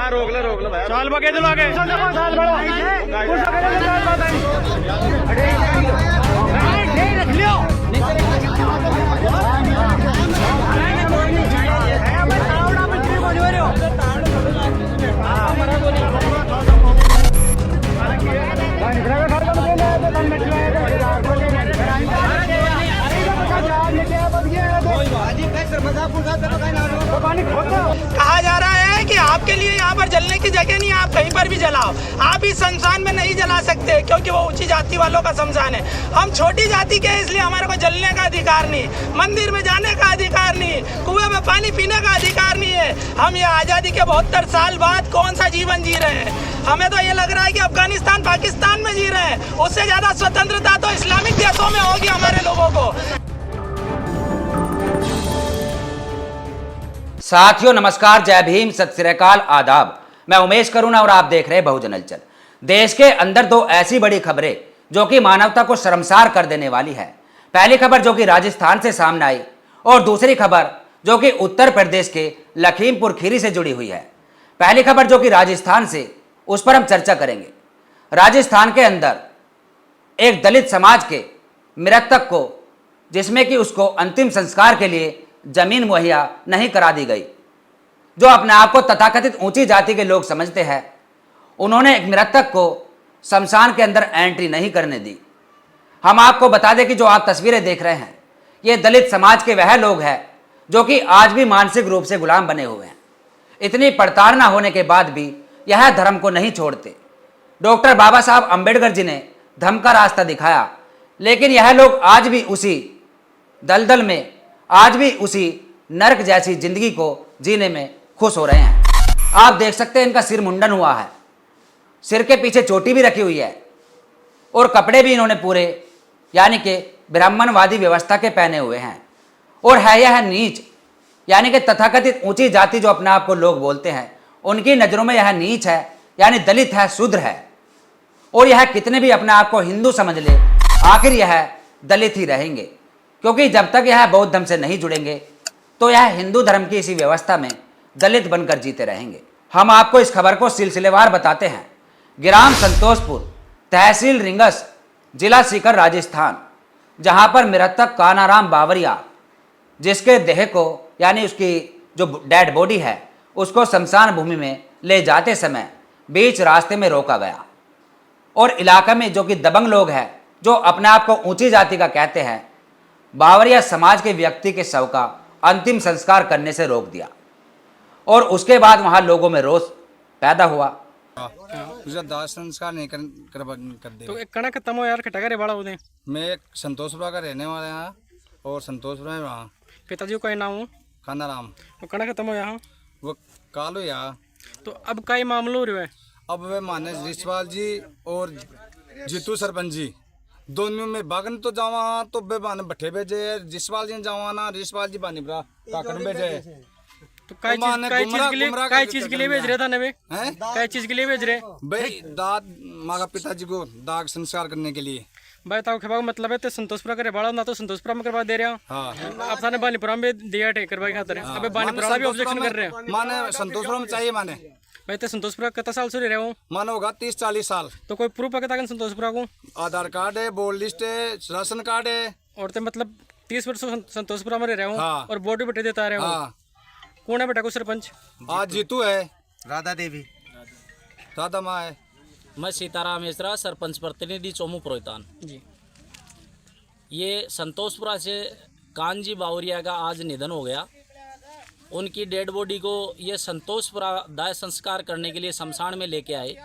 हाँ रोक लो भाई चाल बगे दिलो आगे कहा जा रहा है कि आपके लिए यहाँ पर जलने की जगह नहीं है, आप कहीं पर भी जलाओ। आप इस शमशान में नहीं जला सकते क्योंकि वो ऊंची जाति वालों का शमशान है। हम छोटी जाति के हैं, इसलिए हमारे को जलने का अधिकार नहीं, मंदिर में जाने का अधिकार नहीं, कुएं में पानी पीने का अधिकार नहीं है। हम ये आज़ादी के 72 साल बाद कौन सा जीवन जी रहे हैं। हमें तो ये लग रहा है कि अफगानिस्तान पाकिस्तान में जी रहे हैं। उससे ज़्यादा स्वतंत्रता तो इस्लामिक देशों में होगी हमारे लोगों को। साथियों नमस्कार, जय भीम, सत श्री अकाल, आदाब। मैं उमेश करुणा और आप देख रहे हैं बहुजन हलचल। देश के अंदर दो ऐसी बड़ी खबरें जो कि मानवता को शर्मसार कर देने वाली है। पहली खबर जो कि राजस्थान से सामने आई और दूसरी खबर जो कि उत्तर प्रदेश के लखीमपुर खीरी से जुड़ी हुई है। पहली खबर जो कि राजस्थान से, उस पर हम चर्चा करेंगे। राजस्थान के अंदर एक दलित समाज के मृतक को, जिसमें कि उसको अंतिम संस्कार के लिए जमीन मुहैया नहीं करा दी गई, जो अपने आप को तथाकथित ऊंची जाति के लोग समझते हैं, उन्होंने एक मृतक को शमशान के अंदर एंट्री नहीं करने दी। हम आपको बता दें कि जो आप तस्वीरें देख रहे हैं, ये दलित समाज के वह लोग हैं जो कि आज भी मानसिक रूप से गुलाम बने हुए हैं। इतनी प्रताड़ना होने के बाद भी यह धर्म को नहीं छोड़ते। डॉक्टर बाबा साहब अम्बेडकर जी ने धर्म का रास्ता दिखाया, लेकिन यह लोग आज भी उसी दलदल में, आज भी उसी नरक जैसी जिंदगी को जीने में खुश हो रहे हैं। आप देख सकते हैं इनका सिर मुंडन हुआ है, सिर के पीछे चोटी भी रखी हुई है और कपड़े भी इन्होंने पूरे यानी कि ब्राह्मणवादी व्यवस्था के पहने हुए हैं। और है यह नीच, यानी कि तथाकथित ऊंची जाति जो अपने आप को लोग बोलते हैं, उनकी नज़रों में यह नीच है, यानी दलित है, शूद्र है। और यह कितने भी अपने आप को हिंदू समझ ले, आखिर यह दलित ही रहेंगे, क्योंकि जब तक यह बौद्ध धर्म से नहीं जुड़ेंगे तो यह हिंदू धर्म की इसी व्यवस्था में दलित बनकर जीते रहेंगे। हम आपको इस खबर को सिलसिलेवार बताते हैं। ग्राम संतोषपुर, तहसील रिंगस, जिला सीकर, राजस्थान, जहां पर मृतक कानाराम बावरिया, जिसके देह को यानी उसकी जो डेड बॉडी है उसको शमशान भूमि में ले जाते समय बीच रास्ते में रोका गया और इलाके में जो कि दबंग लोग हैं, जो अपने आप को ऊंची जाति का कहते हैं, बावरिया समाज के व्यक्ति के शव का अंतिम संस्कार करने से रोक दिया। और उसके बाद वहां लोगों में रोष पैदा हुआ। दाह संस्कार नहीं कर दे। तो एक कणक तमो यार खटका रे बड़ा उदे। मैं संतोषपुरा का रहने वाला यहाँ और संतोषपुरा में वहाँ। पिताजी का नाम हूँ कानाराम। तो कणक तमो यहाँ वो कालो यहाँ। तो अब कई मामलों रे? अब वे माने रिशपाल जी और जीतू सरपंच जी दोनों में बागन तो जावा तो बे बाने बट्ठे भेजे, रिशपाल जी जावा ना, रिशपाल जी बानी बरा काकड़ भेजे। तो कई चीज के लिए भेज रहे था ने वे? कई चीज के लिए भेज रहे भाई? दाद मागा पिताजी को दाग संस्कार करने के लिए। भाई ताऊ के मतलब है तो संतोषपुरा करे बड़ा ना, तो संतोषपुरा में करवा दे रहे हो। हाँ। अब थाने बानीपुरा में दिया टे करवाई खातिर। अबे बानीपुरा भी ऑब्जेक्शन कर रहे हैं। माने संतोषपुरा में चाहिए माने। भाई तो संतोषपुरा कितना साल से रह रहे हो? मानो होगा 30-40 साल। तो कोई प्रूफ है कि संतोषपुरा को? आधार कार्ड है, बोर्ड लिस्ट है, राशन कार्ड है। और तो मतलब 30 वर्ष संतोषपुरा में रह रहे हो। हाँ। और बोर्ड भी बटे देता रहे हो। हाँ। कौन है बेटा को सरपंच? आज जीतू है, राधा देवी, राधा माँ है। मैं सीताराम मिश्रा, सरपंच प्रतिनिधि चोमू प्रोहितान जी। ये संतोषपुरा से कानजी बावरिया का आज निधन हो गया। उनकी डेड बॉडी को ये संतोषपुरा दाह संस्कार करने के लिए शमशान में लेके आए।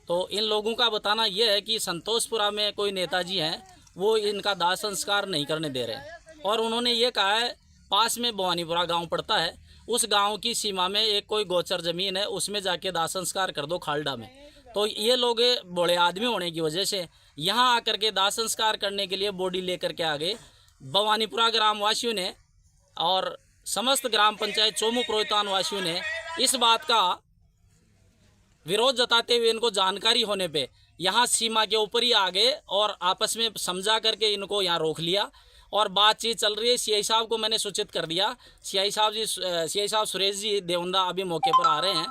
तो इन लोगों का बताना यह है कि संतोषपुरा में कोई नेताजी हैं, वो इनका दाह संस्कार नहीं करने दे रहे। और उन्होंने ये कहा है, पास में भवानीपुरा गांव पड़ता है, उस गांव की सीमा में एक कोई गोचर ज़मीन है, उसमें जाके दाह संस्कार कर दो खालडा में। तो ये लोग बड़े आदमी होने की वजह से यहाँ आकर के दाह संस्कार करने के लिए बॉडी लेकर के आ गए। भवानीपुरा ग्राम वासियों ने और समस्त ग्राम पंचायत चोमू प्रोहितान वासियों ने इस बात का विरोध जताते हुए इनको जानकारी होने पे यहाँ सीमा के ऊपर ही आ गए और आपस में समझा करके इनको यहाँ रोक लिया और बातचीत चल रही है। सीआई साहब को मैंने सूचित कर दिया। सीआई साहब सुरेश जी देवंदा अभी मौके पर आ रहे हैं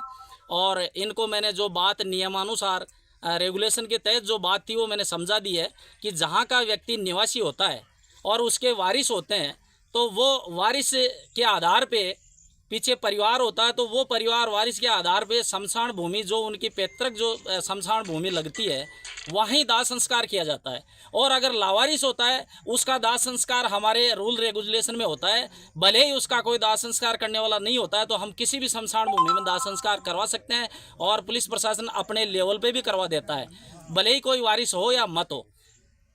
और इनको मैंने जो बात नियमानुसार रेगुलेशन के तहत जो बात थी वो मैंने समझा दी है कि जहाँ का व्यक्ति निवासी होता है और उसके वारिस होते हैं तो वो वारिस के आधार पे पीछे परिवार होता है तो वो परिवार वारिस के आधार पे शमशान भूमि जो उनकी पैतृक जो शमशान भूमि लगती है वहीं दाह संस्कार किया जाता है। और अगर लावारिस होता है उसका दाह संस्कार हमारे रूल रेगुलेशन में होता है, भले ही उसका कोई दाह संस्कार करने वाला नहीं होता है तो हम किसी भी शमशान भूमि में दाह संस्कार करवा सकते हैं और पुलिस प्रशासन अपने लेवल पे भी करवा देता है, भले ही कोई वारिस हो या मत हो।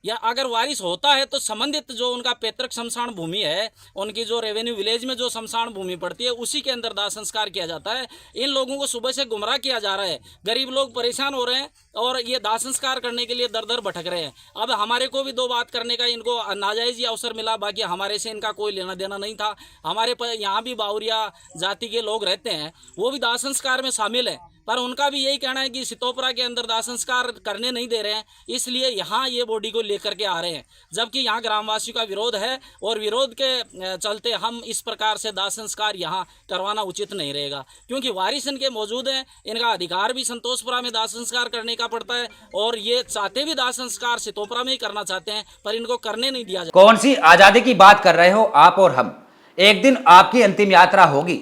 या अगर वारिस होता है तो संबंधित जो उनका पैतृक शमशान भूमि है, उनकी जो रेवेन्यू विलेज में जो शमशान भूमि पड़ती है उसी के अंदर दाह संस्कार किया जाता है। इन लोगों को सुबह से गुमराह किया जा रहा है, गरीब लोग परेशान हो रहे हैं और ये दाह संस्कार करने के लिए दर दर भटक रहे हैं। अब हमारे को भी दो बात करने का इनको नाजायज़ ही अवसर मिला, बाकी हमारे से इनका कोई लेना देना नहीं था। हमारे यहाँ भी बावरिया जाति के लोग रहते हैं, वो भी दाह संस्कार में शामिल हैं, पर उनका भी यही कहना है कि सितोपरा के अंदर दाह संस्कार करने नहीं दे रहे हैं, इसलिए यहाँ ये बॉडी को लेकर के आ रहे हैं, जबकि यहाँ ग्रामवासियों का विरोध है और विरोध के चलते हम इस प्रकार से दाह संस्कार यहाँ करवाना उचित नहीं रहेगा। क्योंकि वारिस इनके मौजूद हैं, इनका अधिकार भी संतोषपुरा में दाह संस्कार करने का पड़ता है और ये चाहते भी दाह संस्कार सितोपरा में ही करना चाहते हैं, पर इनको करने नहीं दिया जाता। कौन सी आजादी की बात कर रहे हो आप और हम? एक दिन आपकी अंतिम यात्रा होगी,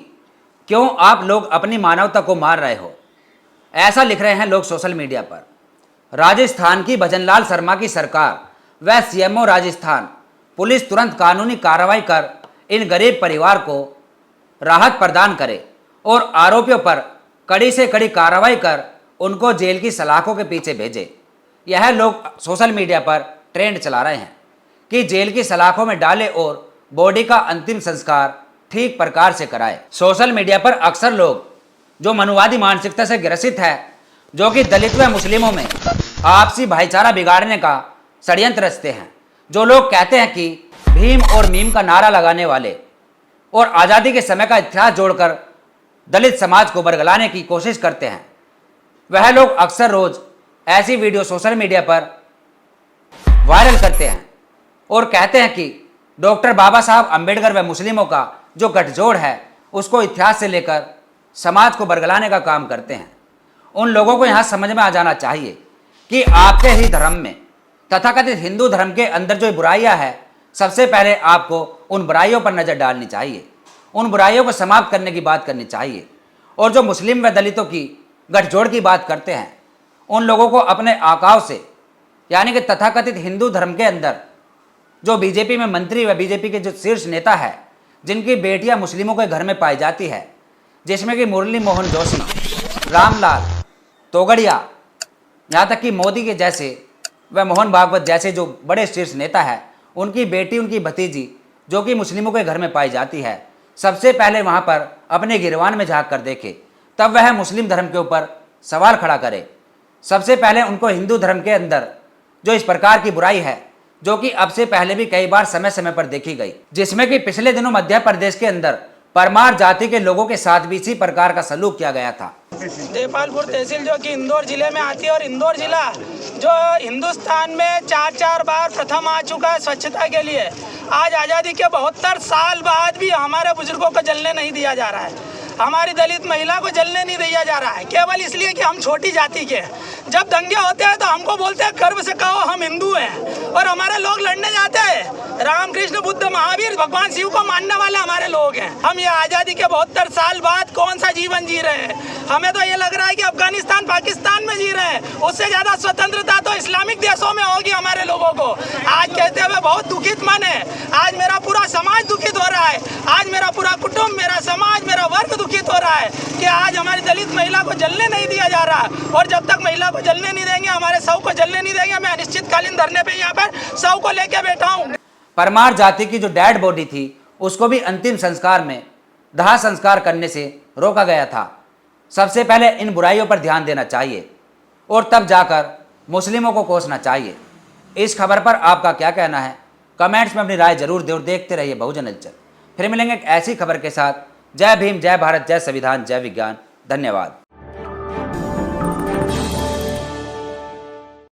क्यों आप लोग अपनी मानवता को मार रहे हो? ऐसा लिख रहे हैं लोग सोशल मीडिया पर। राजस्थान की भजनलाल शर्मा की सरकार व सीएमओ राजस्थान पुलिस तुरंत कानूनी कार्रवाई कर इन गरीब परिवार को राहत प्रदान करे और आरोपियों पर कड़ी से कड़ी कार्रवाई कर उनको जेल की सलाखों के पीछे भेजे। यह लोग सोशल मीडिया पर ट्रेंड चला रहे हैं कि जेल की सलाखों में डाले और बॉडी का अंतिम संस्कार ठीक प्रकार से कराए। सोशल मीडिया पर अक्सर लोग जो मनुवादी मानसिकता से ग्रसित है, जो कि दलित व मुस्लिमों में आपसी भाईचारा बिगाड़ने का षड्यंत्र रचते हैं, जो लोग कहते हैं कि भीम और मीम का नारा लगाने वाले और आज़ादी के समय का इतिहास जोड़कर दलित समाज को बरगलाने की कोशिश करते हैं, वह लोग अक्सर रोज ऐसी वीडियो सोशल मीडिया पर वायरल करते हैं और कहते हैं कि डॉक्टर बाबा साहब अम्बेडकर व मुस्लिमों का जो गठजोड़ है उसको इतिहास से लेकर समाज को बरगलाने का काम करते हैं। उन लोगों को यहाँ समझ में आ जाना चाहिए कि आपके ही धर्म में, तथाकथित हिंदू धर्म के अंदर जो बुराइयां हैं, सबसे पहले आपको उन बुराइयों पर नज़र डालनी चाहिए, उन बुराइयों को समाप्त करने की बात करनी चाहिए। और जो मुस्लिम व दलितों की गठजोड़ की बात करते हैं, उन लोगों को अपने आकाओं से, यानी कि तथाकथित हिंदू धर्म के अंदर जो बीजेपी में मंत्री व बीजेपी के जो शीर्ष नेता है, जिनकी बेटियां मुस्लिमों के घर में पाई जाती है, जिसमें कि मुरली मोहन जोशी, रामलाल तोगड़िया, यहाँ तक कि मोदी के जैसे व मोहन भागवत जैसे जो बड़े शीर्ष नेता है, उनकी बेटी, उनकी भतीजी जो कि मुस्लिमों के घर में पाई जाती है, सबसे पहले वहाँ पर अपने गिरवान में झाँक कर देखे, तब वह मुस्लिम धर्म के ऊपर सवाल खड़ा करे। सबसे पहले उनको हिंदू धर्म के अंदर जो इस प्रकार की बुराई है, जो कि अब से पहले भी कई बार समय समय पर देखी गई, जिसमें कि पिछले दिनों मध्य प्रदेश के अंदर परमार जाति के लोगों के साथ भी इसी प्रकार का सलूक किया गया था। देपालपुर तहसील जो कि इंदौर जिले में आती है और इंदौर जिला जो हिंदुस्तान में 4 बार प्रथम आ चुका है स्वच्छता के लिए। आज आज़ादी के 72 साल बाद भी हमारे बुजुर्गों को जलने नहीं दिया जा रहा है, हमारी दलित महिला को जलने नहीं दिया जा रहा है, केवल इसलिए कि हम छोटी जाति के हैं। जब दंगे होते हैं तो हमको बोलते हैं गर्व से कहो हम हिंदू हैं, और हमारे लोग लड़ने जाते हैं। रामकृष्ण बुद्ध महावीर भगवान शिव को मानने वाले हमारे लोग हैं। हम ये आज़ादी के 72 साल बाद कौन सा जीवन जी रहे हैं? हमें तो ये लग रहा है कि अफगानिस्तान पाकिस्तान में जी रहे हैं। उससे ज़्यादा स्वतंत्रता तो इस्लामिक देशों में होगी हमारे लोगों को। आज कहते हुए बहुत दुखित मन है। आज मेरा पूरा समाज दुखित हो रहा है, आज मेरा पूरा कुटुंब, मेरा समाज, मेरा वर्ग दुखित हो रहा है कि आज हमारी दलित महिला को जलने नहीं दिया जा रहा। और जब तक महिला को जलने नहीं देंगे, हमारे शव को जलने नहीं देंगे, मैं अनिश्चितकालीन धरने पे यहाँ पर शव को लेके बैठा हूँ। परमार जाति की जो डेड बॉडी थी उसको भी अंतिम संस्कार में दाह संस्कार करने से रोका गया था। सबसे पहले इन बुराइयों पर ध्यान देना चाहिए और तब जाकर मुस्लिमों को कोसना चाहिए। इस खबर पर आपका क्या कहना है? कमेंट्स में अपनी राय जरूर दे और देखते रहिए बहुजन हलचल। फिर मिलेंगे एक ऐसी खबर के साथ। जय भीम, जय भारत, जय संविधान, जय विज्ञान। धन्यवाद।